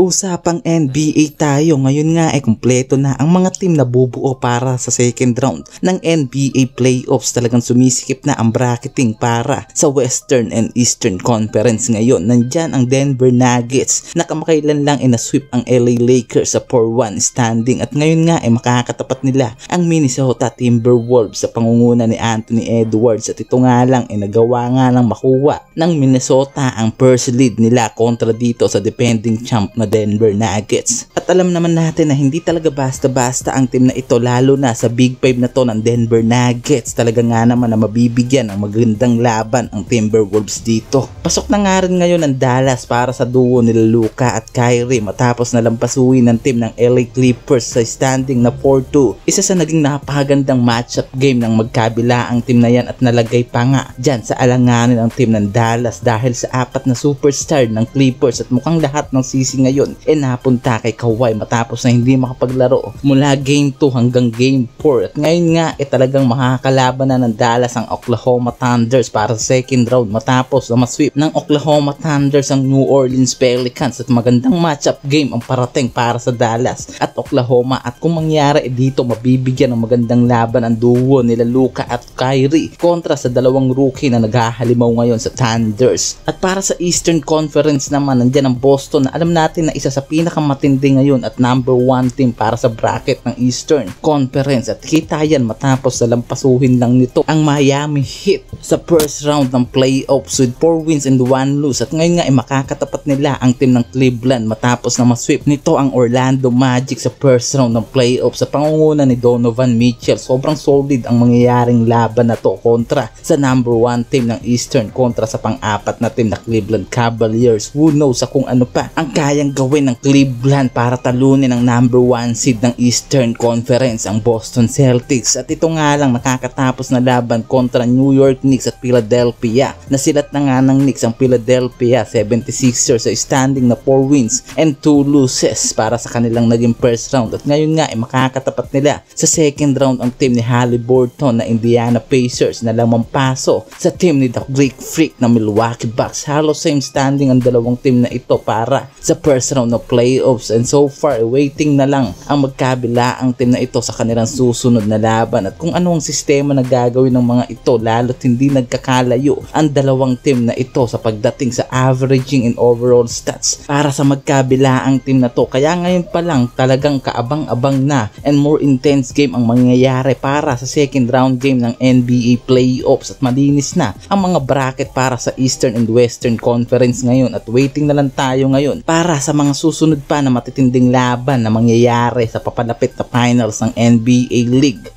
Usapang NBA tayo, ngayon nga ay kumpleto na ang mga team na bubuo para sa second round ng NBA playoffs. Talagang sumisikip na ang bracketing para sa Western and Eastern Conference ngayon. Nandyan ang Denver Nuggets na kamakailan lang inasweep ang LA Lakers sa 4-1 standing, at ngayon nga ay makakatapat nila ang Minnesota Timberwolves sa pangunguna ni Anthony Edwards, at ito nga lang ay nagawa nga lang makuha ng Minnesota ang first lead nila kontra dito sa defending champ na Denver Nuggets. At alam naman natin na hindi talaga basta-basta ang team na ito, lalo na sa Big 5 na to ng Denver Nuggets. Talaga nga naman na mabibigyan ng magandang laban ang Timberwolves dito. Pasok na nga rin ngayon ang Dallas para sa duo nila Luka at Kyrie matapos na lampasuin ng team ng LA Clippers sa standing na 4-2. Isa sa naging napakagandang matchup game ng magkabila ang team na yan, at nalagay pa nga dyan sa alanganin ang team ng Dallas dahil sa apat na superstar ng Clippers, at mukhang lahat ng sisi ngayon napunta kay Kawhi matapos na hindi makapaglaro mula game 2 hanggang game 4. At ngayon nga talagang makakalaban na ng Dallas ang Oklahoma Thunders para sa second round matapos na masweep ng Oklahoma Thunders ang New Orleans Pelicans, at magandang matchup game ang parating para sa Dallas at Oklahoma. At kung mangyari dito, mabibigyan ng magandang laban ang duo nila Luka at Kyrie kontra sa dalawang rookie na naghahalimaw ngayon sa Thunders. At para sa Eastern Conference naman, nandyan ang Boston na alam natin na isa sa pinakamatindi ngayon at number 1 team para sa bracket ng Eastern Conference, at kita yan matapos na lampasuhin lang nito ang Miami Heat sa first round ng playoffs with 4 wins and 1 lose. At ngayon nga ay makakatapat nila ang team ng Cleveland matapos na masweep nito ang Orlando Magic sa first round ng playoffs sa pangunguna ni Donovan Mitchell. Sobrang solid ang mangyayaring laban na to kontra sa number 1 team ng Eastern kontra sa pang-apat na team na Cleveland Cavaliers. Who knows sa kung ano pa ang kayang gawin ng Cleveland para talunin ang number 1 seed ng Eastern Conference, ang Boston Celtics. At ito nga lang nakakatapos na laban kontra New York Knicks at Philadelphia. Nasilat na nga ng Knicks ang Philadelphia 76ers sa standing na 4 wins and 2 losses para sa kanilang naging first round. At ngayon nga ay makakatapat nila sa second round ang team ni Haliburton na Indiana Pacers na lamang paso sa team ni The Greek Freak na Milwaukee Bucks. Halos same standing ang dalawang team na ito para sa first round ng playoffs, and so far waiting na lang ang magkabila ang team na ito sa kanilang susunod na laban at kung ano ang sistema na gagawin ng mga ito, lalo't hindi nagkakalayo ang dalawang team na ito sa pagdating sa averaging and overall stats para sa magkabila ang team na to. Kaya ngayon pa lang talagang kaabang-abang na and more intense game ang mangyayari para sa second round game ng NBA playoffs, at malinis na ang mga bracket para sa Eastern and Western Conference ngayon, at waiting na lang tayo ngayon para sa mga susunod pa na matitinding laban na mangyayari sa papalapit na finals ng NBA League.